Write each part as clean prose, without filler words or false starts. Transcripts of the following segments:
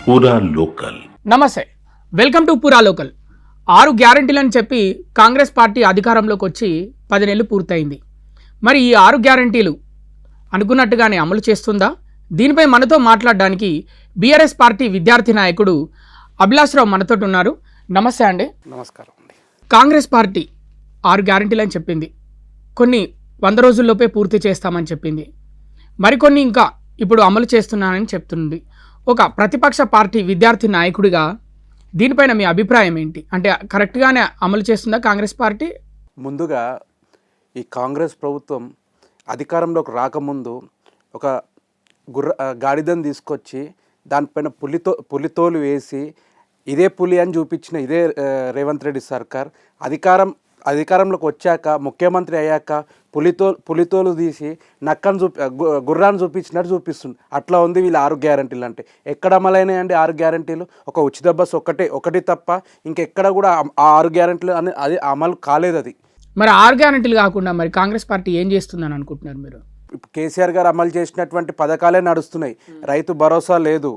పూరా లోకల్. నమస్తే, welcome to పూరా లోకల్. 6 గ్యారంటీలని చెప్పి కాంగ్రెస్ పార్టీ అధికారంలోకి వచ్చి 10 నెలలు పూర్తయింది. మరి ఈ 6 గ్యారంటీలు అనుకున్నట్టుగానే అమలు చేస్తుందా? దీనిపై మనతో మాట్లాడడానికి బీఆర్ఎస్ పార్టీ విద్యార్థి నాయకుడు అభిలాషరావు మనతో ఉన్నారు. నమస్తే అండి. నమస్కారం అండి. కాంగ్రెస్ పార్టీ 6 గ్యారంటీలని చెప్పింది, కొన్ని 100 రోజుల్లోపే పూర్తి చేస్తామని చెప్పింది, మరికొన్ని ఇంకా ఇప్పుడు అమలు చేస్తున్నానని చెప్తుంది. ఒక ప్రతిపక్ష పార్టీ విద్యార్థి నాయకుడిగా దీనిపైన మీ అభిప్రాయం ఏంటి? అంటే కరెక్ట్గానే అమలు చేస్తుందా కాంగ్రెస్ పార్టీ? ముందుగా ఈ కాంగ్రెస్ ప్రభుత్వం అధికారంలోకి రాకముందు ఒక గాడిదని తీసుకొచ్చి దానిపైన పులితోలు వేసి ఇదే పులి అని చూపించిన ఇదే రేవంత్ రెడ్డి సర్కార్ అధికారంలోకి వచ్చాక ముఖ్యమంత్రి అయ్యాక పులితోలు తీసి నక్కను గుర్రాన్ని చూపించినట్టు చూపిస్తుంది. అట్లా ఉంది వీళ్ళు 6 గ్యారంటీలు. అంటే ఎక్కడ అమలైనాయండి 6 గ్యారంటీలు? ఒక ఉచిత బస్సు ఒకటి తప్ప ఇంకెక్కడ కూడా ఆ 6 గ్యారంటీలు అని అది అమలు కాలేదు. అది మరి 6 గ్యారంటీలు కాకుండా మరి కాంగ్రెస్ పార్టీ ఏం చేస్తుందని అనుకుంటున్నారు మీరు? కేసీఆర్ గారు అమలు చేసినటువంటి పథకాలే నడుస్తున్నాయి. రైతు భరోసా లేదు,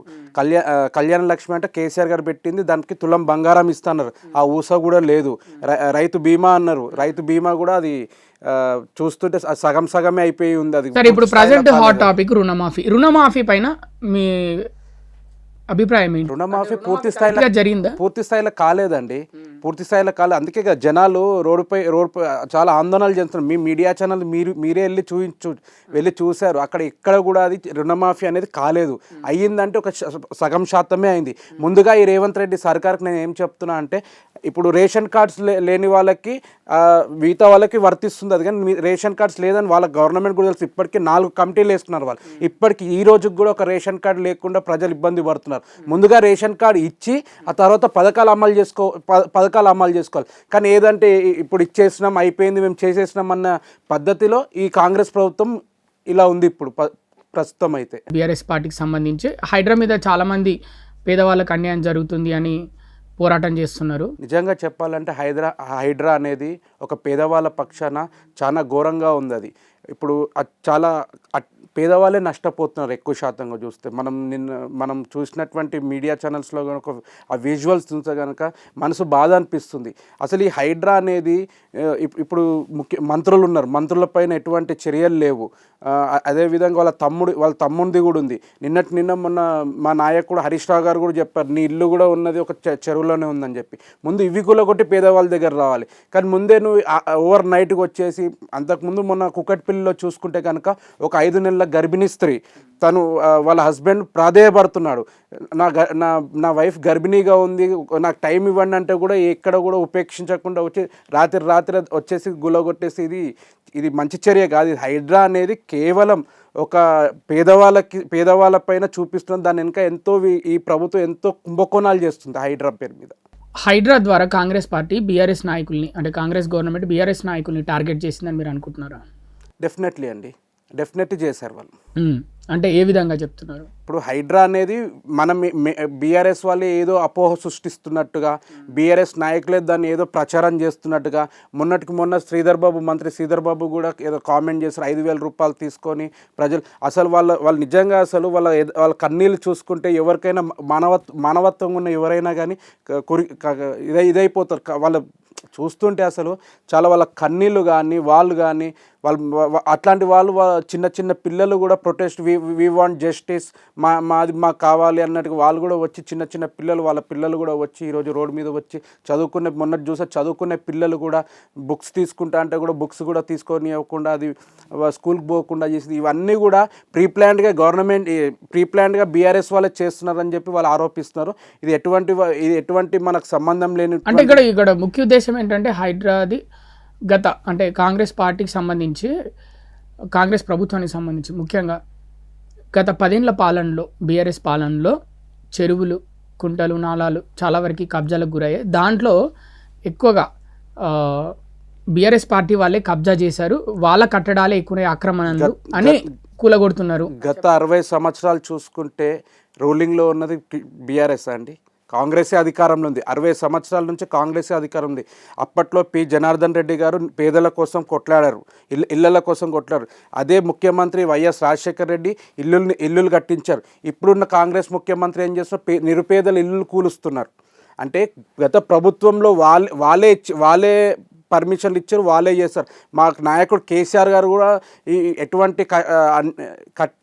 కళ్యాణ లక్ష్మి అంటే కేసీఆర్ గారు పెట్టింది, దానికి తులం బంగారం ఇస్తున్నారు, ఆ ఊస కూడా లేదు. రైతు బీమా అన్నారు, రైతు బీమా కూడా అది చూస్తుంటే సగమే అయిపోయి ఉంది. అది సరే, ఇప్పుడు ప్రజెంట్ హాట్ టాపిక్ రుణమాఫీ పైన మీ అభిప్రాయం ఏంటి? రుణమాఫీ పూర్తి స్థాయిలో జరిగిందా? పూర్తి స్థాయిలో కాలేదండి, పూర్తి స్థాయిలో కాలేదు. అందుకే జనాలు రోడ్డుపై చాలా ఆందోళనలు చేస్తున్నారు. మీ మీడియా ఛానల్ మీరే వెళ్ళి చూశారు. అక్కడ ఎక్కడ కూడా అది రుణమాఫీ అనేది కాలేదు. అయ్యిందంటే ఒక సగం శాతమే అయింది. ముందుగా ఈ రేవంత్ రెడ్డి సర్కార్కి నేను ఏం చెప్తున్నా అంటే, ఇప్పుడు రేషన్ కార్డ్స్ లేని వాళ్ళకి మిగతా వాళ్ళకి వర్తిస్తుంది అది, కానీ రేషన్ కార్డ్స్ లేదని వాళ్ళ గవర్నమెంట్ కూడా తెలుసు. ఇప్పటికీ 4 కమిటీలు వేసుకున్నారు వాళ్ళు. ఇప్పటికి ఈ రోజుకి కూడా ఒక రేషన్ కార్డు లేకుండా ప్రజలు ఇబ్బంది పడుతున్నారు. ముందుగా రేషన్ కార్డు ఇచ్చి ఆ తర్వాత పథకాలు అమలు చేసుకోవాలి. కానీ ఏదంటే ఇప్పుడు ఇచ్చేసినాం, అయిపోయింది, మేము చేసేసినాం అన్న పద్ధతిలో ఈ కాంగ్రెస్ ప్రభుత్వం ఇలా ఉంది ఇప్పుడు ప్రస్తుతం. అయితే బీఆర్ఎస్ పార్టీకి సంబంధించి హైడ్రా మీద చాలామంది పేదవాళ్ళకు అన్యాయం జరుగుతుంది అని పోరాటం చేస్తున్నారు. నిజంగా చెప్పాలంటే హైడ్రా అనేది ఒక పేదవాళ్ళ పక్షాన చాలా ఘోరంగా ఉంది. అది ఇప్పుడు చాలా పేదవాళ్ళే నష్టపోతున్నారు ఎక్కువ శాతంగా చూస్తే. మనం చూసినటువంటి మీడియా ఛానల్స్లో కనుక ఆ విజువల్స్ చూస్తే కనుక మనసు బాధ అనిపిస్తుంది. అసలు ఈ హైడ్రా అనేది ఇప్పుడు మంత్రులు ఉన్నారు, మంత్రులపైన ఎటువంటి చర్యలు లేవు. అదేవిధంగా వాళ్ళ తమ్ముడిది కూడా ఉంది. నిన్న మొన్న మా నాయకుడు హరీష్ రావు గారు కూడా చెప్పారు, నీ ఇల్లు కూడా ఉన్నది ఒక చెరువులోనే ఉందని చెప్పి. ముందు ఇవి కూడా కొట్టి పేదవాళ్ళ దగ్గర రావాలి. కానీ ముందే నువ్వు ఓవర్ నైట్కి వచ్చేసి, అంతకుముందు మొన్న కుకట్పల్లిలో చూసుకుంటే కనుక ఒక 5 నెలల గర్భిణీ స్త్రీ, తను వాళ్ళ హస్బెండ్ ప్రాధేయపడుతున్నాడు, నా వైఫ్ గర్భిణీగా ఉంది, నాకు టైం ఇవ్వండి అంటే కూడా ఎక్కడ కూడా ఉపేక్షించకుండా వచ్చి రాత్రి వచ్చేసి గుల్లగొట్టేసి ఇది మంచి చర్య కాదు. ఇది హైడ్రా అనేది కేవలం ఒక పేదవాళ్ళ పైన చూపిస్తుంది. దాని వెనుక ఈ ప్రభుత్వం ఎంతో కుంభకోణాలు చేస్తుంది హైడ్రా పేరు మీద. హైడ్రా ద్వారా కాంగ్రెస్ పార్టీ బీఆర్ఎస్ నాయకుల్ని, అంటే కాంగ్రెస్ గవర్నమెంట్ బీఆర్ఎస్ నాయకుల్ని టార్గెట్ చేసిందని మీరు అనుకుంటున్నారా? డెఫినెట్లీ అండి, డెఫినెట్లీ చేశారు వాళ్ళు. అంటే ఏ విధంగా చెప్తున్నారు? ఇప్పుడు హైడ్రా అనేది మనం బీఆర్ఎస్ వాళ్ళే ఏదో అపోహ సృష్టిస్తున్నట్టుగా, బీఆర్ఎస్ నాయకులే దాన్ని ఏదో ప్రచారం చేస్తున్నట్టుగా. మొన్న మంత్రి శ్రీధర్ బాబు కూడా ఏదో కామెంట్ చేశారు, 5,000 రూపాయలు తీసుకొని ప్రజలు. అసలు వాళ్ళు నిజంగా అసలు వాళ్ళ కన్నీళ్ళు చూసుకుంటే ఎవరికైనా మానవత్వం ఉన్న ఎవరైనా కానీ ఇదైపోతారు. వాళ్ళ చూస్తుంటే అసలు చాలా వాళ్ళ కన్నీళ్ళు కానీ వాళ్ళు అట్లాంటి వాళ్ళు చిన్న పిల్లలు కూడా ప్రొటెస్ట్, వి వాంట్ జస్టిస్, మాకు కావాలి అన్నట్టుగా వాళ్ళు కూడా వచ్చి చిన్న పిల్లలు, వాళ్ళ పిల్లలు కూడా వచ్చి ఈరోజు రోడ్డు మీద వచ్చి చదువుకునే పిల్లలు కూడా బుక్స్ తీసుకుంటా అంటే కూడా బుక్స్ కూడా తీసుకొని ఇవ్వకుండా, అది స్కూల్కి పోకుండా చేసింది. ఇవన్నీ కూడా ప్రీప్లాన్డ్గా బీఆర్ఎస్ వాళ్ళే చేస్తున్నారని చెప్పి వాళ్ళు ఆరోపిస్తున్నారు. ఇది ఎటువంటి మనకు సంబంధం లేని. అంటే ఇక్కడ ముఖ్య ఉద్దేశం ఏంటంటే, హైడ్రాది అంటే కాంగ్రెస్ పార్టీకి సంబంధించి, కాంగ్రెస్ ప్రభుత్వానికి సంబంధించి ముఖ్యంగా గత 10 ఏళ్ల పాలనలో, బీఆర్ఎస్ పాలనలో చెరువులు, కుంటలు, నాలాలు చాలా వరకు కబ్జాలకు గురయ్యాయి. దాంట్లో ఎక్కువగా బీఆర్ఎస్ పార్టీ వాళ్ళే కబ్జా చేశారు, వాళ్ళ కట్టడాలే ఎక్కువ ఆక్రమణలు అని కూలగొడుతున్నారు. గత 60 సంవత్సరాలు చూసుకుంటే రూలింగ్లో ఉన్నది బీఆర్ఎస్ అండి. కాంగ్రెసే అధికారంలో ఉంది. 60 సంవత్సరాల నుంచి కాంగ్రెసే అధికారం ఉంది. అప్పట్లో జనార్దన్ రెడ్డి గారు పేదల కోసం కొట్లాడారు, ఇళ్ళల కోసం కొట్లాడారు. అదే ముఖ్యమంత్రి వైఎస్ రాజశేఖర రెడ్డి ఇల్లులు కట్టించారు. ఇప్పుడున్న కాంగ్రెస్ ముఖ్యమంత్రి ఏం చేస్తున్నారు? నిరుపేదల ఇల్లులు కూలుస్తున్నారు. అంటే గత ప్రభుత్వంలో వాళ్ళే పర్మిషన్లు ఇచ్చారు, వాళ్ళే చేస్తారు. మా నాయకుడు కేసీఆర్ గారు కూడా ఎటువంటి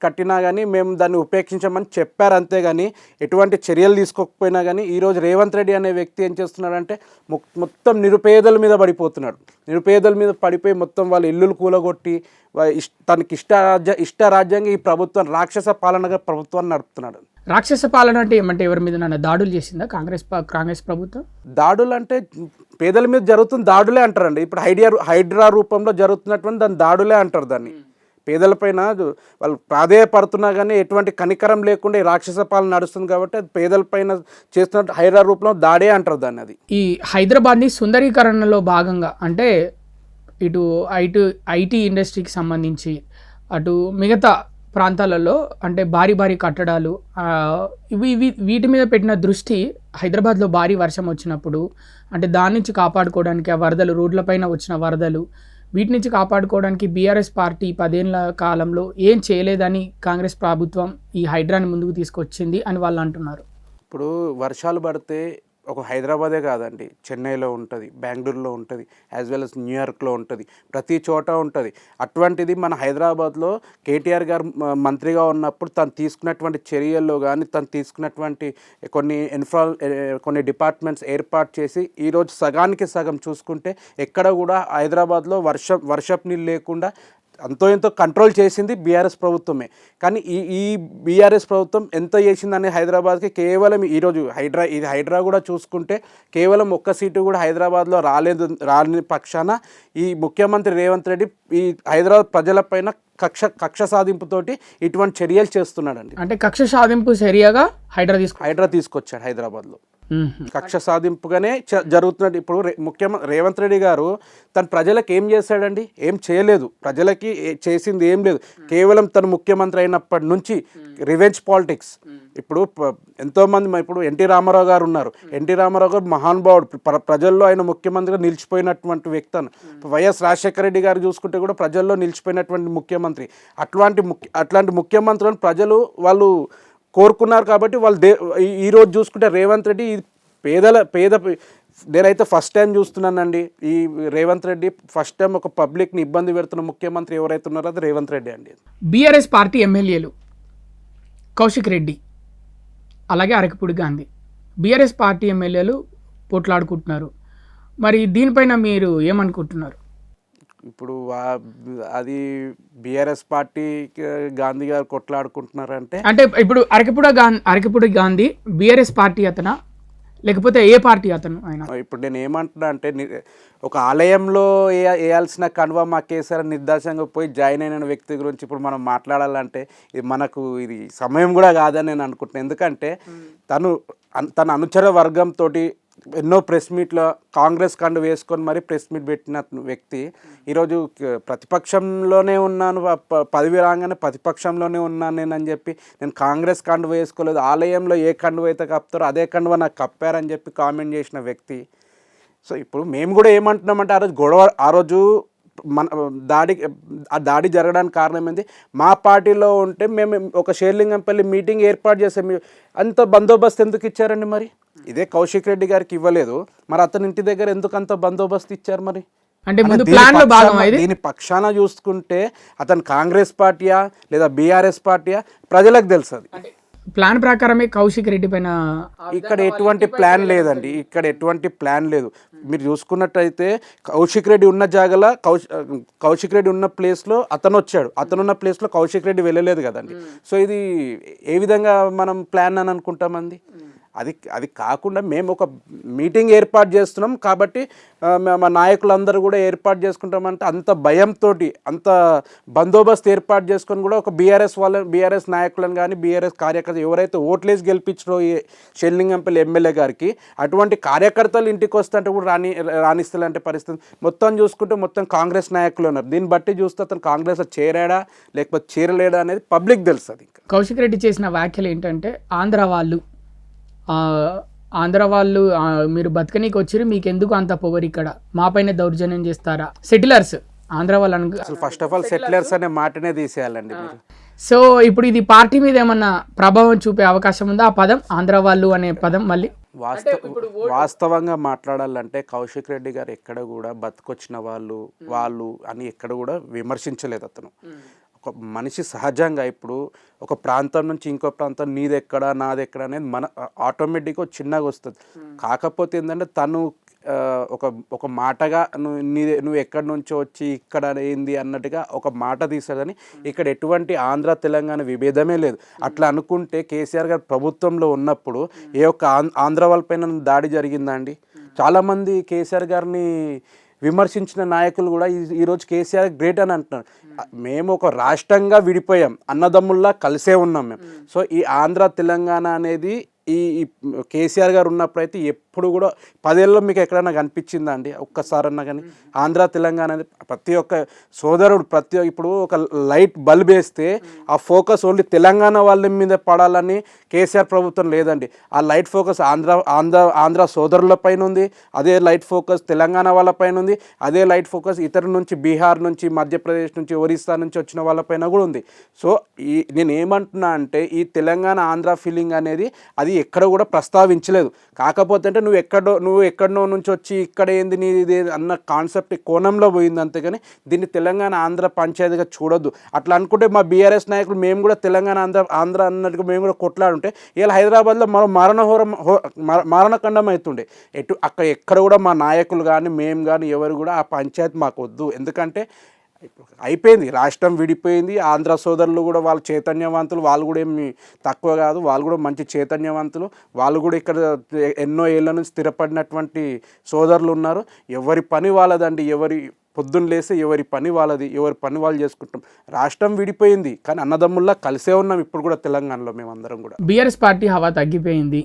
కట్టినా కానీ మేము దాన్ని ఉపేక్షించామని చెప్పారు, అంతేగాని ఎటువంటి చర్యలు తీసుకోకపోయినా కానీ ఈరోజు రేవంత్ రెడ్డి అనే వ్యక్తి ఏం చేస్తున్నాడంటే మొత్తం నిరుపేదల మీద పడిపోతున్నాడు. నిరుపేదల మీద పడిపోయి మొత్తం వాళ్ళ ఇల్లులు కూలగొట్టి తనకి ఇష్ట రాజ్యంగా ఈ ప్రభుత్వం రాక్షస పాలనగా ప్రభుత్వాన్ని నడుపుతున్నాడు. రాక్షస పాలన అంటే ఏమంటే ఎవరి మీద నన్ను దాడులు చేసిందా కాంగ్రెస్ ప్రభుత్వం? దాడులు అంటే పేదల మీద జరుగుతున్న దాడులే అంటారండి. ఇప్పుడు హైడ్రా రూపంలో జరుగుతున్నటువంటి దాన్ని దాడులే అంటారు. దాన్ని పేదలపైన వాళ్ళు ప్రాధేయపడుతున్నా కానీ ఎటువంటి కనికరం లేకుండా ఈ రాక్షస పాలన నడుస్తుంది కాబట్టి అది పేదలపైన చేస్తున్న హైడ్రా రూపంలో దాడే అంటారు దాన్ని. అది ఈ హైదరాబాద్ని సుందరీకరణలో భాగంగా అంటే ఇటు ఐటీ ఇండస్ట్రీకి సంబంధించి అటు మిగతా ప్రాంతాలలో అంటే భారీ కట్టడాలు వీటి మీద పెట్టిన దృష్టి హైదరాబాద్లో భారీ వర్షం వచ్చినప్పుడు అంటే దాని నుంచి కాపాడుకోవడానికి ఆ వరదలు, రోడ్లపైన వచ్చిన వరదలు, వీటి నుంచి కాపాడుకోవడానికి బీఆర్ఎస్ పార్టీ 10 ఏళ్ల కాలంలో ఏం చేయలేదని కాంగ్రెస్ ప్రభుత్వం ఈ హైడ్రాని ముందుకు తీసుకొచ్చింది అని వాళ్ళు అంటున్నారు. ఇప్పుడు వర్షాలు పడితే ఒక హైదరాబాదే కాదండి, చెన్నైలో ఉంటుంది, బెంగళూరులో ఉంటుంది, యాజ్ వెల్ as న్యూయార్క్లో ఉంటుంది, ప్రతి చోట ఉంటుంది. అటువంటిది మన హైదరాబాద్లో కేటీఆర్ గారు మంత్రిగా ఉన్నప్పుడు తను తీసుకున్నటువంటి చర్యల్లో కానీ తను తీసుకున్నటువంటి కొన్ని డిపార్ట్మెంట్స్ ఏర్పాటు చేసి ఈరోజు సగానికి సగం చూసుకుంటే ఎక్కడ కూడా హైదరాబాద్లో వర్షపు నీళ్ళు లేకుండా ఎంతో కంట్రోల్ చేసింది బీఆర్ఎస్ ప్రభుత్వమే. కానీ ఈ బీఆర్ఎస్ ప్రభుత్వం ఎంత చేసిందని హైదరాబాద్కి కేవలం ఈరోజు హైడ్రా కూడా చూసుకుంటే కేవలం ఒక్క సీటు కూడా హైదరాబాద్లో రాని పక్షాన ఈ ముఖ్యమంత్రి రేవంత్ రెడ్డి ఈ హైదరాబాద్ ప్రజలపైన కక్ష సాధింపుతోటి ఇటువంటి చర్యలు చేస్తున్నాడండి. అంటే కక్ష సాధింపు చర్యగా హైడ్రా తీసుకొచ్చాడు హైదరాబాద్లో. కక్ష సాధింపుగానే జరుగుతున్నట్టు. ఇప్పుడు ముఖ్యమంత్రి రేవంత్ రెడ్డి గారు తన ప్రజలకు ఏం చేశాడండి? ఏం చేయలేదు. ప్రజలకి చేసింది ఏం లేదు. కేవలం తను ముఖ్యమంత్రి అయినప్పటి నుంచి రివెంజ్ పాలిటిక్స్. ఇప్పుడు ఎంతోమంది ఇప్పుడు ఎన్టీ రామారావు గారు ఉన్నారు. ఎన్టీ రామారావు గారు మహానుభావుడు, ప్రజల్లో ఆయన ముఖ్యమంత్రిగా నిలిచిపోయినటువంటి వ్యక్తి. వైఎస్ రాజశేఖర రెడ్డి గారు చూసుకుంటే కూడా ప్రజల్లో నిలిచిపోయినటువంటి ముఖ్యమంత్రి. అట్లాంటి ముఖ్యమంత్రులను ప్రజలు వాళ్ళు కోరుకున్నారు కాబట్టి వాళ్ళు ఈరోజు చూసుకుంటే రేవంత్ రెడ్డి నేనైతే ఫస్ట్ టైం చూస్తున్నానండి. ఈ రేవంత్ రెడ్డి ఫస్ట్ టైం ఒక పబ్లిక్ని ఇబ్బంది పెడుతున్న ముఖ్యమంత్రి ఎవరైతే ఉన్నారో అది రేవంత్ రెడ్డి అండి. బీఆర్ఎస్ పార్టీ ఎమ్మెల్యేలు కౌశిక్ రెడ్డి అలాగే అరకపూడి గాంధీ బీఆర్ఎస్ పార్టీ ఎమ్మెల్యేలు పోట్లాడుకుంటున్నారు. మరి దీనిపైన మీరు ఏమనుకుంటున్నారు? ఇప్పుడు అది బీఆర్ఎస్ పార్టీ గాంధీ గారు కొట్లాడుకుంటున్నారంటే అంటే ఇప్పుడు అరకపూడి గాంధీ బీఆర్ఎస్ పార్టీ అతనా లేకపోతే ఏ పార్టీ అతను ఆయన? ఇప్పుడు నేను ఏమంటున్నా అంటే ఒక ఆలయంలో వేయాల్సిన కండువా మాకేసారి నిర్దేశంగా పోయి జాయిన్ అయిన వ్యక్తి గురించి ఇప్పుడు మనం మాట్లాడాలంటే ఇది సమయం కూడా కాదని నేను అనుకుంటున్నాను. ఎందుకంటే తన అనుచర వర్గంతో ఎన్నో ప్రెస్ మీట్లో కాంగ్రెస్ కండు వేసుకొని మరీ ప్రెస్ మీట్ పెట్టిన వ్యక్తి ఈరోజు ప్రతిపక్షంలోనే ఉన్నాను, పదవి రాగానే ప్రతిపక్షంలోనే ఉన్నాను నేనని చెప్పి నేను కాంగ్రెస్ కండువ వేసుకోలేదు, ఆలయంలో ఏ కండువ అయితే కప్తారో అదే కండువ నాకు కప్పారని చెప్పి కామెంట్ చేసిన వ్యక్తి. సో ఇప్పుడు మేము కూడా ఏమంటున్నామంటే ఆ రోజు దాడి జరగడానికి కారణం ఏంది? మా పార్టీలో ఉంటే మేము ఒక షేర్లింగంపల్లి మీటింగ్ ఏర్పాటు చేసాం. అంత బందోబస్తు ఎందుకు ఇచ్చారండి? మరి ఇదే కౌశిక్ రెడ్డి గారికి ఇవ్వలేదు, మరి అతని ఇంటి దగ్గర ఎందుకు అంత బందోబస్తు ఇచ్చారు? మరి అంటే ముందు ప్లాన్ లో భాగం దీని పక్షాన చూసుకుంటే అతను కాంగ్రెస్ పార్టీయా లేదా బీఆర్ఎస్ పార్టీయా ప్రజలకు తెలుసు. అది ప్లాన్ ప్రకారమే కౌశిక్ రెడ్డి పైన ఇక్కడ ఎటువంటి ప్లాన్ లేదండి. ఇక్కడ ఎటువంటి ప్లాన్ లేదు. మీరు చూసుకున్నట్టయితే కౌశిక్ రెడ్డి ఉన్న జాగలో కౌశిక్ రెడ్డి ఉన్న ప్లేస్లో అతను వచ్చాడు, అతనున్న ప్లేస్లో కౌశిక్ రెడ్డి వెళ్ళలేదు కదండి. సో ఇది ఏ విధంగా మనం ప్లాన్ అని అనుకుంటామండి? అది కాకుండా మేము ఒక మీటింగ్ ఏర్పాటు చేస్తున్నాం కాబట్టి మా నాయకులందరూ కూడా ఏర్పాటు చేసుకుంటామంటే అంత భయంతో అంత బందోబస్తు ఏర్పాటు చేసుకొని కూడా ఒక బీఆర్ఎస్ నాయకులను కానీ బీఆర్ఎస్ కార్యకర్తలు ఎవరైతే ఓట్లేసి గెలిపించారో ఈ షెల్లింగంపల్లి ఎమ్మెల్యే గారికి అటువంటి కార్యకర్తలు ఇంటికి వస్తుంటే కూడా రాణిస్తలేంటే పరిస్థితి. మొత్తం చూసుకుంటే మొత్తం కాంగ్రెస్ నాయకులు ఉన్నారు. దీన్ని బట్టి చూస్తే అతను కాంగ్రెస్లో చేరాడా లేకపోతే చేరలేడా అనేది పబ్లిక్ తెలుసు. అది కౌశిక్ రెడ్డి చేసిన వ్యాఖ్యలు ఏంటంటే ఆంధ్ర వాళ్ళు ఆంధ్ర వాళ్ళు మీరు బతకనీకి వచ్చారు, మీకు ఎందుకు అంత పొగరు, ఇక్కడ మాపైనే దౌర్జన్యం చేస్తారా? సెటిలర్స్ ఆంధ్ర వాళ్ళు అసలు ఫస్ట్ ఆఫ్ ఆల్ సెటిలర్స్ అనే మాటనే తీసేయాలండి మీరు. సో ఇప్పుడు ఇది పార్టీ మీద ఏమన్నా ప్రభావం చూపే అవకాశం ఉందా ఆ పదం, ఆంధ్ర వాళ్ళు అనే పదం? మళ్ళీ వాస్తవంగా మాట్లాడాలంటే కౌశిక్ రెడ్డి గారు ఎక్కడ కూడా బతికొచ్చిన వాళ్ళు అని ఎక్కడ కూడా విమర్శించలేదు అతను. ఒక మనిషి సహజంగా ఇప్పుడు ఒక ప్రాంతం నుంచి ఇంకో ప్రాంతం నీదెక్కడ నాదెక్కడ అనేది మన ఆటోమేటిక్గా చిన్నగా వస్తుంది. కాకపోతే ఏంటంటే తను ఒక మాటగా నువ్వు ఎక్కడి నుంచో వచ్చి ఇక్కడ ఏంది అన్నట్టుగా ఒక మాట తీస్తాడు. కానీ ఇక్కడ ఎటువంటి ఆంధ్ర తెలంగాణ విభేదమే లేదు. అట్లా అనుకుంటే కేసీఆర్ గారు ప్రభుత్వంలో ఉన్నప్పుడు ఏ ఒక్క ఆంధ్ర వాళ్ళపైన దాడి జరిగిందా అండి? చాలామంది కేసీఆర్ గారిని విమర్శించిన నాయకులు కూడా ఈరోజు కేసీఆర్ గ్రేట్ అని అంటున్నారు. మేము ఒక రాష్ట్రంగా విడిపోయాం, అన్నదమ్ముల్లా కలిసే ఉన్నాం మేము. సో ఈ ఆంధ్ర తెలంగాణ అనేది ఈ కేసీఆర్ గారు ఉన్నప్పుడు అయితే ఎప్పుడు కూడా 10 ఏళ్ళలో మీకు ఎక్కడైనా కనిపించిందా అండి ఒక్కసారన్నా? కానీ ఆంధ్ర తెలంగాణ అనేది ప్రతి ఒక్క సోదరుడు ఇప్పుడు ఒక లైట్ బల్బ్ వేస్తే ఆ ఫోకస్ ఓన్లీ తెలంగాణ వాళ్ళ మీద పడాలని కేసీఆర్ ప్రభుత్వం లేదండి. ఆ లైట్ ఫోకస్ ఆంధ్ర సోదరుల పైన ఉంది, అదే లైట్ ఫోకస్ తెలంగాణ వాళ్ళ పైన ఉంది, అదే లైట్ ఫోకస్ ఇతర నుంచి బీహార్ నుంచి మధ్యప్రదేశ్ నుంచి ఒరిస్సా నుంచి వచ్చిన వాళ్ళపైన కూడా ఉంది. సో నేను ఏమంటున్నా అంటే ఈ తెలంగాణ ఆంధ్ర ఫీలింగ్ అనేది అది ఎక్కడ కూడా ప్రస్తావించలేదు. కాకపోతే అంటే నువ్వు ఎక్కడనో నుంచి వచ్చి ఇక్కడ ఏంది నీది అన్న కాన్సెప్ట్ కోణంలో పోయింది, అంతేగాని దీన్ని తెలంగాణ ఆంధ్ర పంచాయతీగా చూడొద్దు. అట్లా అనుకుంటే మా బీఆర్ఎస్ నాయకులు మేము కూడా తెలంగాణ ఆంధ్ర అన్నట్టుగా మేము కూడా కొట్లాడుంటే ఇలా హైదరాబాద్లో మారణఖండం అవుతుండే. అక్కడ ఎక్కడ కూడా మా నాయకులు కానీ మేము కానీ ఎవరు కూడా ఆ పంచాయతీ మాకు వద్దు. ఎందుకంటే అయిపోయింది, రాష్ట్రం విడిపోయింది. ఆంధ్ర సోదరులు కూడా వాళ్ళు చైతన్యవంతులు, వాళ్ళు కూడా ఏమి తక్కువ కాదు, వాళ్ళు కూడా మంచి చైతన్యవంతులు, వాళ్ళు కూడా ఇక్కడ ఎన్నో ఏళ్ళ నుంచి స్థిరపడినటువంటి సోదరులు ఉన్నారు. ఎవరి పని వాళ్ళదండి, పొద్దున్న లేస్తే ఎవరి పని వాళ్ళది, ఎవరి పని వాళ్ళు చేసుకుంటాం. రాష్ట్రం విడిపోయింది కానీ అన్నదమ్ముల్లా కలిసే ఉన్నాం ఇప్పుడు కూడా తెలంగాణలో మేమందరం కూడా. బీఆర్ఎస్ పార్టీ హవా తగ్గిపోయింది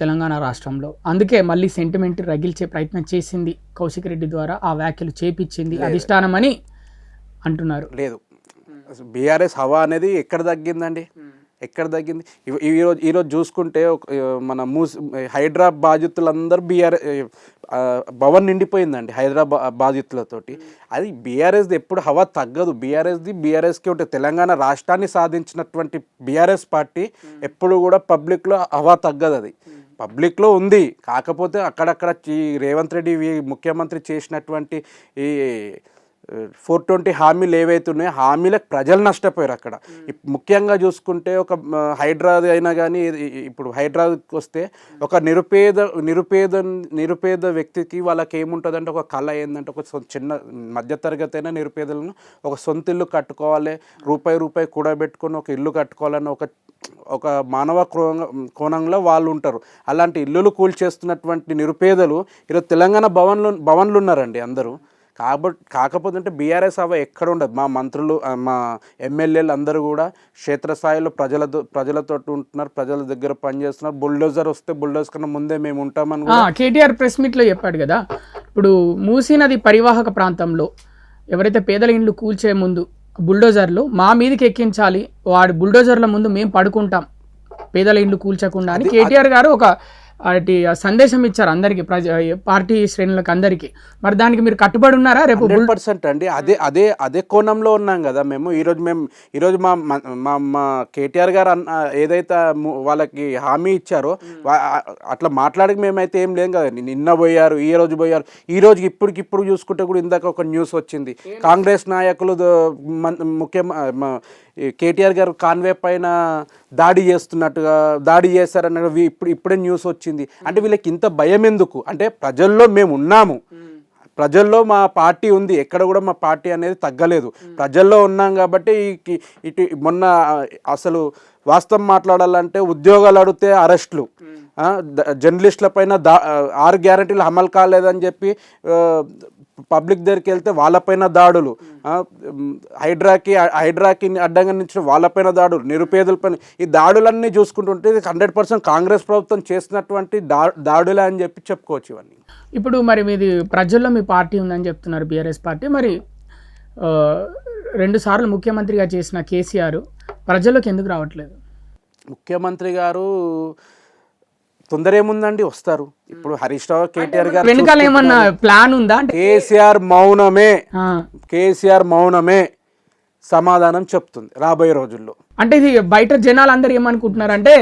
తెలంగాణ రాష్ట్రంలో, అందుకే మళ్ళీ సెంటిమెంట్ రగిల్చే ప్రయత్నం చేసింది కౌశిక్ రెడ్డి ద్వారా, ఆ వ్యాఖ్యలు చేపించింది అధిష్టానం అని అంటున్నారు. లేదు, బీఆర్ఎస్ హవా అనేది ఎక్కడ తగ్గిందండి? ఎక్కడ తగ్గింది? ఈరోజు చూసుకుంటే మన హైడ్రా బాధితులందరూ భవన్ నిండిపోయిందండి హైదరాబాద్ బాధితులతోటి. అది బీఆర్ఎస్ది ఎప్పుడు హవా తగ్గదు. బీఆర్ఎస్కి ఉంటే తెలంగాణ రాష్ట్రాన్ని సాధించినటువంటి బీఆర్ఎస్ పార్టీ ఎప్పుడు కూడా పబ్లిక్లో హవా తగ్గదు. అది పబ్లిక్లో ఉంది. కాకపోతే అక్కడక్కడ రేవంత్ రెడ్డి ముఖ్యమంత్రి చేసినటువంటి ఈ 420 హామీలు ఏవైతే ఉన్నాయో హామీలకు ప్రజలు నష్టపోయారు. అక్కడ ముఖ్యంగా చూసుకుంటే ఒక హైడ్రాది అయినా కానీ ఇప్పుడు హైడ్రాకి వస్తే ఒక నిరుపేద వ్యక్తికి వాళ్ళకి ఏముంటుందంటే ఒక కళ ఏంటంటే ఒక చిన్న మధ్యతరగతి అయినా నిరుపేదలను ఒక సొంత ఇల్లు కట్టుకోవాలి, రూపాయి కూడబెట్టుకొని ఒక ఇల్లు కట్టుకోవాలని ఒక మానవ కోణంలో వాళ్ళు ఉంటారు. అలాంటి ఇల్లులు కూల్చేస్తున్నటువంటి నిరుపేదలు ఈరోజు తెలంగాణ భవన్లు ఉన్నారండి అందరూ. కాకపోతే అంటే బీఆర్ఎస్ హవా ఎక్కడ ఉండదు. మా మంత్రులు, మా ఎమ్మెల్యేలు అందరూ కూడా క్షేత్రస్థాయిలో ప్రజలతో ఉంటున్నారు, ప్రజల దగ్గర పనిచేస్తున్నారు. బుల్డోజర్ వస్తే బుల్డోజర్ కన్నా ముందే మేము ఉంటామని కేటీఆర్ ప్రెస్ మీట్లో చెప్పాడు కదా. ఇప్పుడు మూసీ నది పరివాహక ప్రాంతంలో ఎవరైతే పేదల ఇండ్లు కూల్చే ముందు బుల్డోజర్లు మా మీదకి ఎక్కించాలి, వాడి బుల్డోజర్ల ముందు మేము పడుకుంటాం పేదల ఇండ్లు కూల్చకుండా అని కేటీఆర్ గారు ఒక సందేశం ఇచ్చారు అందరికి, పార్టీ శ్రేణులకు అందరికీ. మరి దానికి మీరు కట్టుబడి ఉన్నారా? రేపు 100% అండి. అదే కోణంలో ఉన్నాం కదా మేము. ఈరోజు మా కేటీఆర్ గారు ఏదైతే వాళ్ళకి హామీ ఇచ్చారో అట్లా మాట్లాడక మేమైతే ఏం లేం కదా. నిన్న పోయారు, ఈ రోజుకి ఇప్పుడు చూసుకుంటే కూడా ఇందాక ఒక న్యూస్ వచ్చింది. కాంగ్రెస్ నాయకులు కేటీఆర్ గారు కాన్వే పైన దాడి చేస్తారన్న ఇప్పుడే న్యూస్ వచ్చింది. అంటే వీళ్ళకి ఇంత భయం ఎందుకు? అంటే ప్రజల్లో మేము ఉన్నాము, ప్రజల్లో మా పార్టీ ఉంది, ఎక్కడ కూడా మా పార్టీ అనేది తగ్గలేదు, ప్రజల్లో ఉన్నాం కాబట్టి మొన్న అసలు వాస్తవం మాట్లాడాలంటే ఉద్యోగాలు అడిగితే అరెస్టులు, జర్నలిస్టుల పైన 6 గ్యారెంటీలు అమలు కాలేదని చెప్పి పబ్లిక్ దగ్గరికి వెళ్తే వాళ్ళపైన దాడులు, హైడ్రాకి అడ్డంగా నిలిచిన వాళ్ళపైన దాడులు, నిరుపేదలపైన ఈ దాడులన్నీ చూసుకుంటుంటే 100% కాంగ్రెస్ ప్రభుత్వం చేసినటువంటి దాడులే అని చెప్పుకోవచ్చు ఇవన్నీ. ఇప్పుడు మరి మీది ప్రజల్లో మీ పార్టీ ఉందని చెప్తున్నారు బీఆర్ఎస్ పార్టీ. మరి 2 సార్లు ముఖ్యమంత్రిగా చేసిన కేసీఆర్ ప్రజల్లోకి ఎందుకు రావట్లేదు? ముఖ్యమంత్రి గారు తొందర ఏముందండి, వస్తారు. ఇప్పుడు హరీష్ రావు కేటీఆర్ గారు వెనకాల ఏమన్నా ప్లాన్ ఉందా అంటే కేసీఆర్ మౌనమే సమాధానం చెప్తుంది రాబోయే రోజుల్లో. అంటే ఇది బయట జనాలు అందరు ఏమనుకుంటున్నారంటే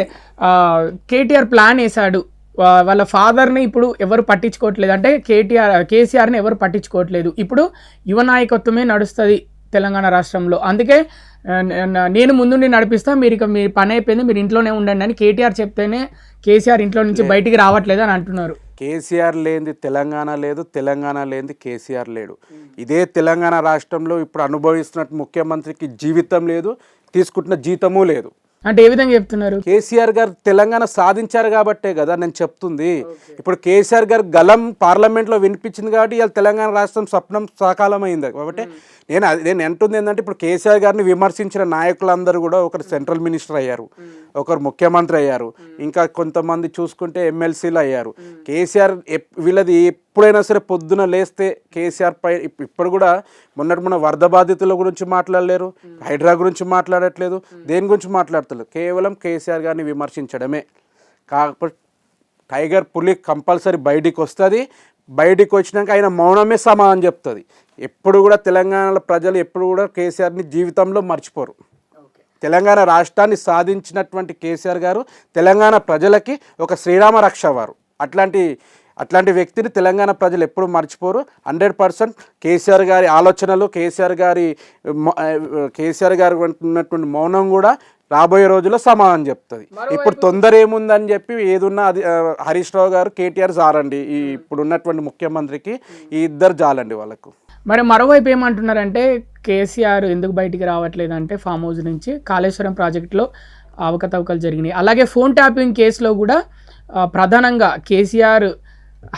కేటీఆర్ ప్లాన్ వేశాడు, వాళ్ళ ఫాదర్ని ఇప్పుడు ఎవరు పట్టించుకోవట్లేదు, అంటే కేసీఆర్ని ఎవరు పట్టించుకోవట్లేదు, ఇప్పుడు యువ నాయకత్వమే నడుస్తుంది తెలంగాణ రాష్ట్రంలో, అందుకే నేను ముందుండి నడిపిస్తా, మీరు ఇక మీ పని అయిపోయింది, మీరు ఇంట్లోనే ఉండండి అని కేటీఆర్ చెప్తేనే కేసీఆర్ ఇంట్లో నుంచి బయటికి రావట్లేదు అని అంటున్నారు. కేసీఆర్ లేనిది తెలంగాణ లేదు, తెలంగాణ లేనిది కేసీఆర్ లేడు. ఇదే తెలంగాణ రాష్ట్రంలో ఇప్పుడు అనుభవిస్తున్నట్టు ముఖ్యమంత్రికి జీవితం లేదు, తీసుకుంటున్న జీతము లేదు. అంటే ఏ విధంగా చెప్తున్నారు? కేసీఆర్ గారు తెలంగాణ సాధించారు కాబట్టే కదా నేను చెప్తుంది. ఇప్పుడు కేసీఆర్ గారు గలం పార్లమెంట్లో వినిపించింది కాబట్టి ఇవాళ తెలంగాణ రాష్ట్రం స్వప్నం సాకాలం అయింది కాబట్టి నేను అంటుంది ఏంటంటే, ఇప్పుడు కేసీఆర్ గారిని విమర్శించిన నాయకులందరూ కూడా ఒకరు సెంట్రల్ మినిస్టర్ అయ్యారు, ఒకరు ముఖ్యమంత్రి అయ్యారు, ఇంకా కొంతమంది చూసుకుంటే ఎమ్మెల్సీలు అయ్యారు. కేసీఆర్ వీళ్ళది ఎప్పుడైనా సరే పొద్దున లేస్తే కేసీఆర్ పై ఇప్పుడు కూడా మొన్న వరద బాధితుల గురించి మాట్లాడలేరు, హైడ్రా గురించి మాట్లాడట్లేదు, దేని గురించి మాట్లాడతలేదు, కేవలం కేసీఆర్ గారిని విమర్శించడమే. కాకపోతే టైగర్ పులి కంపల్సరీ బయటికి వస్తుంది, బయటికి వచ్చినాక ఆయన మౌనమే సమాధానం చెప్తుంది. ఎప్పుడు కూడా తెలంగాణ ప్రజలు ఎప్పుడు కూడా కేసీఆర్ని జీవితంలో మర్చిపోరు. తెలంగాణ రాష్ట్రాన్ని సాధించినటువంటి కేసీఆర్ గారు తెలంగాణ ప్రజలకి ఒక శ్రీరామ రక్ష వారు. అట్లాంటి వ్యక్తిని తెలంగాణ ప్రజలు ఎప్పుడు మర్చిపోరు. 100% కేసీఆర్ గారి ఆలోచనలు, కేసీఆర్ గారు ఉన్నటువంటి మౌనం కూడా రాబోయే రోజుల్లో సమాధానం చెప్తుంది. ఇప్పుడు తొందర ఏముందని చెప్పి ఏదున్నా అది హరీష్ రావు గారు కేటీఆర్ జారండి, ఈ ఇప్పుడు ఉన్నటువంటి ముఖ్యమంత్రికి ఈ ఇద్దరు జాలండి వాళ్ళకు. మరి మరోవైపు ఏమంటున్నారంటే కేసీఆర్ ఎందుకు బయటికి రావట్లేదు అంటే ఫామ్ హౌస్ నుంచి కాళేశ్వరం ప్రాజెక్టులో అవకతవకలు జరిగినాయి, అలాగే ఫోన్ ట్యాపింగ్ కేసులో కూడా ప్రధానంగా కేసీఆర్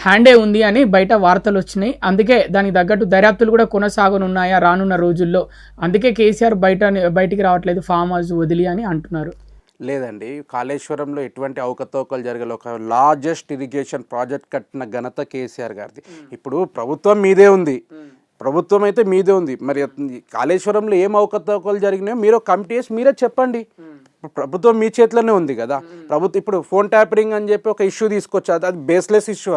హ్యాండే ఉంది అని బయట వార్తలు వచ్చినాయి. అందుకే దానికి తగ్గట్టు దర్యాప్తులు కూడా కొనసాగనున్నాయా రానున్న రోజుల్లో, అందుకే కేసీఆర్ బయటికి రావట్లేదు ఫామ్ హౌస్ వదిలి అని అంటున్నారు. లేదండి, కాళేశ్వరంలో ఎటువంటి అవకతవకలు జరగలేదు. ఒక లార్జెస్ట్ ఇరిగేషన్ ప్రాజెక్ట్ కట్టిన ఘనత కేసీఆర్ గారిది. ఇప్పుడు ప్రభుత్వం మీదే ఉంది, ప్రభుత్వం అయితే మీదే ఉంది. మరి కాళేశ్వరంలో ఏం అవకతవకలు జరిగినాయో మీరు కమిటీ వేసి మీరే చెప్పండి. ప్రభుత్వం మీ చేతిలోనే ఉంది కదా. ఇప్పుడు ఫోన్ ట్యాపరింగ్ అని చెప్పి ఒక ఇష్యూ తీసుకొచ్చి అది baseless issue,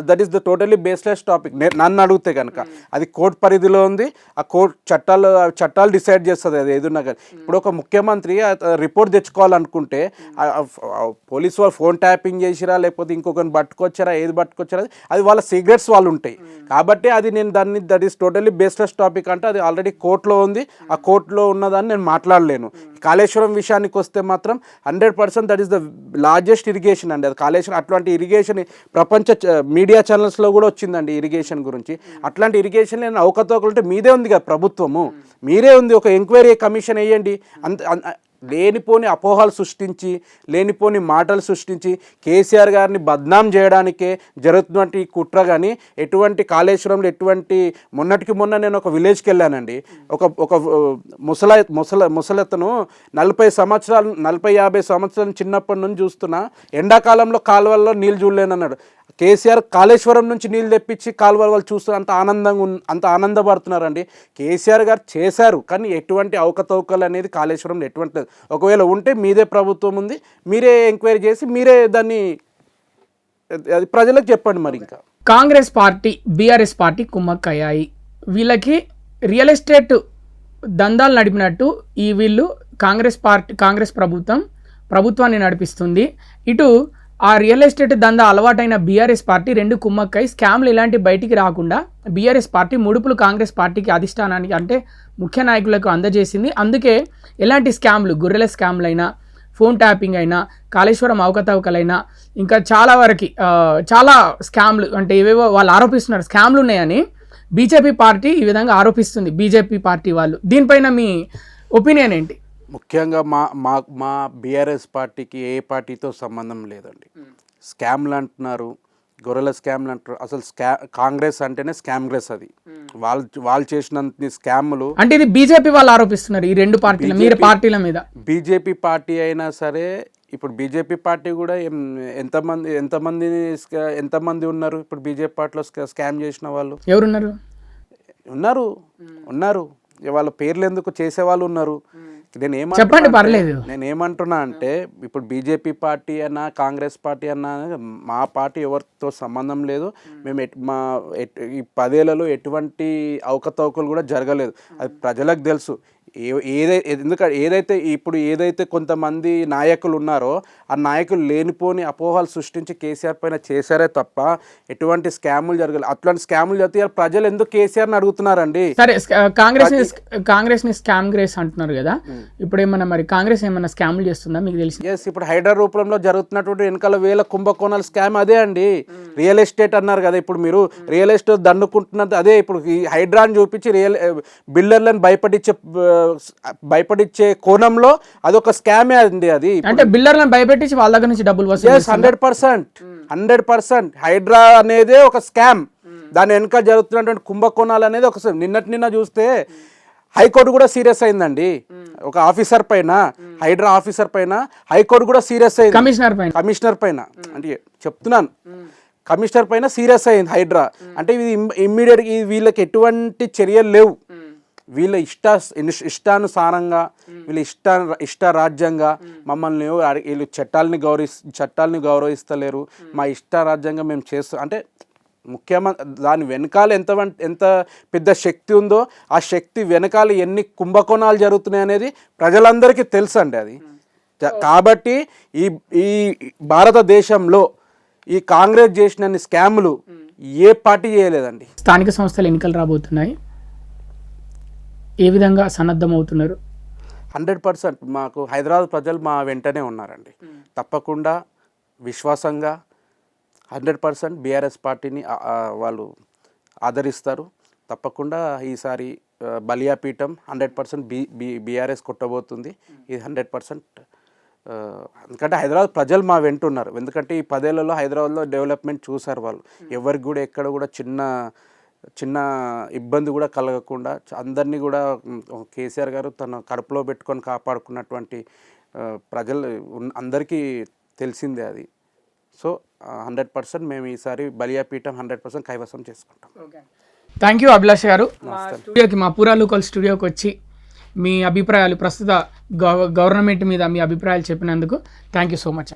that is the totally baseless topic. నన్ను అడిగితే కనుక అది కోర్టు పరిధిలో ఉంది, ఆ కోర్టు చట్టాలు డిసైడ్ చేస్తుంది అది ఏదున్నా కానీ. ఇప్పుడు ఒక ముఖ్యమంత్రి రిపోర్ట్ తెచ్చుకోవాలనుకుంటే పోలీసు వాళ్ళు ఫోన్ ట్యాపింగ్ చేసిరా లేకపోతే ఇంకొకరిని పట్టుకొచ్చారా, ఏది పట్టుకొచ్చారా, అది వాళ్ళ సీక్రెట్స్ వాళ్ళు ఉంటాయి కాబట్టి అది that is totally baseless topic అంటే అది ఆల్రెడీ కోర్టులో ఉంది, ఆ కోర్టులో ఉన్నదాన్ని నేను మాట్లాడలేను. కాళేశ్వరం విషయానికి వస్తే మాత్రం 100% that is the largest irrigation అండి అది కాళేశ్వరం. అట్లాంటి ఇరిగేషన్ ప్రపంచ మీడియా ఛానల్స్లో కూడా వచ్చిందండి ఇరిగేషన్ గురించి. అట్లాంటి ఇరిగేషన్ అవకతవకలు ఉంటే మీదే ఉంది కదా ప్రభుత్వము, మీరే ఉంది, ఒక ఎంక్వైరీ కమిషన్ వేయండి. లేనిపోని అపోహలు సృష్టించి లేనిపోని మాటలు సృష్టించి కేసీఆర్ గారిని బద్నాం చేయడానికే జరుగుతున్నటువంటి కుట్ర. కానీ ఎటువంటి కాళేశ్వరంలో మొన్నటికి మొన్న నేను ఒక విలేజ్కి వెళ్ళానండి. ఒక ముసలతను 40-50 సంవత్సరాలు చిన్నప్పటి నుంచి చూస్తున్నా, ఎండాకాలంలో కాలువల్లో నీళ్ళు చూడలేనన్నాడు. కేసీఆర్ కాళేశ్వరం నుంచి నీళ్ళు తెప్పించి కాలువల వాళ్ళు చూస్తూ అంత ఆనందపడుతున్నారండి. కేసీఆర్ గారు చేశారు, కానీ ఎటువంటి అవకతవకలు అనేది కాళేశ్వరంలో ఎటువంటి లేదు. ఒకవేళ ఉంటే మీదే ప్రభుత్వం ఉంది, మీరే ఎంక్వైరీ చేసి మీరే దాన్ని అది ప్రజలకు చెప్పండి. మరి ఇంకా కాంగ్రెస్ పార్టీ బీఆర్ఎస్ పార్టీ కుమ్మక్కయ్యాయి, వీళ్ళకి రియల్ ఎస్టేట్ దందాలు నడిపినట్టు వీళ్ళు కాంగ్రెస్ ప్రభుత్వాన్ని నడిపిస్తుంది. ఇటు ఆ రియల్ ఎస్టేట్ దందా అలవాటైన బీఆర్ఎస్ పార్టీ రెండు కుమ్మక్కై స్కామ్లు ఇలాంటి బయటికి రాకుండా బీఆర్ఎస్ పార్టీ ముడుపులు కాంగ్రెస్ పార్టీకి అధిష్టానానికి అంటే ముఖ్య నాయకులకు అందజేసింది. అందుకే ఎలాంటి స్కామ్లు, గొర్రెల స్కామ్లు అయినా, ఫోన్ ట్యాపింగ్ అయినా, కాళేశ్వరం అవకతవకలైనా, ఇంకా చాలా స్కామ్లు అంటే ఏవేవో వాళ్ళు ఆరోపిస్తున్నారు స్కామ్లు ఉన్నాయని బీజేపీ పార్టీ ఈ విధంగా ఆరోపిస్తుంది. బీజేపీ పార్టీ వాళ్ళు దీనిపైన మీ ఒపీనియన్ ఏంటి? ముఖ్యంగా మా బీఆర్ఎస్ పార్టీకి ఏ పార్టీతో సంబంధం లేదండి. స్కామ్లు అంటున్నారు, గొర్రెల స్కామ్లు అంటారు. అసలు కాంగ్రెస్ అంటేనే స్కామ్గ్రెస్. అది వాళ్ళు చేసినంత స్కామ్లు అంటే ఇది బీజేపీ వాళ్ళు ఆరోపిస్తున్నారు ఈ రెండు పార్టీల మీద. బీజేపీ పార్టీ అయినా సరే, ఇప్పుడు బీజేపీ పార్టీ కూడా ఎంతమంది ఉన్నారు ఇప్పుడు బీజేపీ పార్టీలో స్కామ్ చేసిన వాళ్ళు? ఎవరున్నారు? ఉన్నారు. వాళ్ళ పేర్లు ఎందుకు చేసేవాళ్ళు ఉన్నారు. చెప్పండి, పర్లేదు. నేను ఏమంటున్నా అంటే ఇప్పుడు బీజేపీ పార్టీ అన్నా కాంగ్రెస్ పార్టీ అన్నా మా పార్టీ ఎవరితో సంబంధం లేదు. మేము ఈ 10 ఏళ్లలో ఎటువంటి అవకతవకలు కూడా జరగలేదు. అది ప్రజలకు తెలుసు. ఎందుకంటే ఏదైతే కొంతమంది నాయకులు ఉన్నారో ఆ నాయకులు లేనిపోని అపోహలు సృష్టించి కేసీఆర్ పైన చేశారే తప్ప ఎటువంటి స్కాములు జరగలేదు. అట్లాంటి స్కాములు జరిగితే ప్రజలు ఎందుకు కేసీఆర్ని అడుగుతున్నారండి? సరే, కాంగ్రెస్ ని స్కామ్ గ్రేస్ అంటున్నారు కదా, ఇప్పుడు ఏమన్నా మరి కాంగ్రెస్ ఏమన్నా స్కాములు చేస్తుందా మీకు తెలిసి? ఎస్, ఇప్పుడు హైడ్రా రూపంలో జరుగుతున్నటువంటి వెనకాల వేల కుంభకోణాల స్కామ్ అదే అండి. రియల్ ఎస్టేట్ అన్నారు కదా, ఇప్పుడు మీరు రియల్ ఎస్టేట్ దండుకుంటున్నది అదే. ఇప్పుడు ఈ హైడ్రాని చూపించి బిల్డర్లను భయపడిచ్చే కోణంలో అదొక స్కామే అండి. అది అంటే బిల్డర్లను భయపెట్టించి వాళ్ళ దగ్గర నుంచి డబ్బులు వసూలు. 100% హైడ్రా అనేది ఒక స్కామ్. దాని వెనక జరుగుతున్నటువంటి కుంభకోణాలు అనేది ఒక నిన్న చూస్తే హైకోర్టు కూడా సీరియస్ అయిందండి. ఒక ఆఫీసర్ పైన, హైడ్రా ఆఫీసర్ పైన హైకోర్టు కూడా సీరియస్ అయింది. కమిషనర్ పైన అంటే చెప్తున్నాను, కమిషనర్ పైన సీరియస్ అయింది హైడ్రా. అంటే ఇది ఇమ్మీడియట్ వీళ్ళకి ఎటువంటి చర్యలు లేవు. వీళ్ళ ఇష్టానుసారంగా వీళ్ళ ఇష్ట రాజ్యంగా మమ్మల్ని వీళ్ళు చట్టాలని గౌరవిస్తలేరు. మా ఇష్ట రాజ్యంగా మేము చేస్తాం అంటే ముఖ్యమంత్రి దాని వెనకాల ఎంత పెద్ద శక్తి ఉందో, ఆ శక్తి వెనకాల ఎన్ని కుంభకోణాలు జరుగుతున్నాయి అనేది ప్రజలందరికీ తెలుసు అండి. అది కాబట్టి ఈ భారతదేశంలో ఈ కాంగ్రెస్ చేసిన స్కాములు ఏ పార్టీ చేయలేదండి. స్థానిక సంస్థల ఎన్నికలు రాబోతున్నాయి, ఏ విధంగా సన్నద్ధమవుతున్నారు? 100% మాకు హైదరాబాద్ ప్రజలు మా వెంటనే ఉన్నారండి. తప్పకుండా విశ్వాసంగా 100% బీఆర్ఎస్ పార్టీని వాళ్ళు ఆదరిస్తారు. తప్పకుండా ఈసారి బలియాపీఠం 100% బీఆర్ఎస్ కొట్టబోతుంది. ఇది 100%. ఎందుకంటే హైదరాబాద్ ప్రజలు మా వెంట ఉన్నారు. ఎందుకంటే ఈ 10 ఏళ్లలో హైదరాబాద్లో డెవలప్మెంట్ చూసారు వాళ్ళు. ఎవరికి కూడా ఎక్కడ కూడా చిన్న ఇబ్బంది కూడా కలగకుండా అందరినీ కూడా కేసీఆర్ గారు తన కడుపులో పెట్టుకొని కాపాడుకున్నటువంటి ప్రజలు అందరికీ తెలిసిందే అది. సో 100% మేము ఈసారి బలియాపీఠం 100% కైవసం చేసుకుంటాం. థ్యాంక్ యూ అభిలాష్ గారు. మా పూరా లోకల్ స్టూడియోకి వచ్చి మీ అభిప్రాయాలు, ప్రస్తుత గవర్నమెంట్ మీద మీ అభిప్రాయాలు చెప్పినందుకు థ్యాంక్ యూ సో మచ్.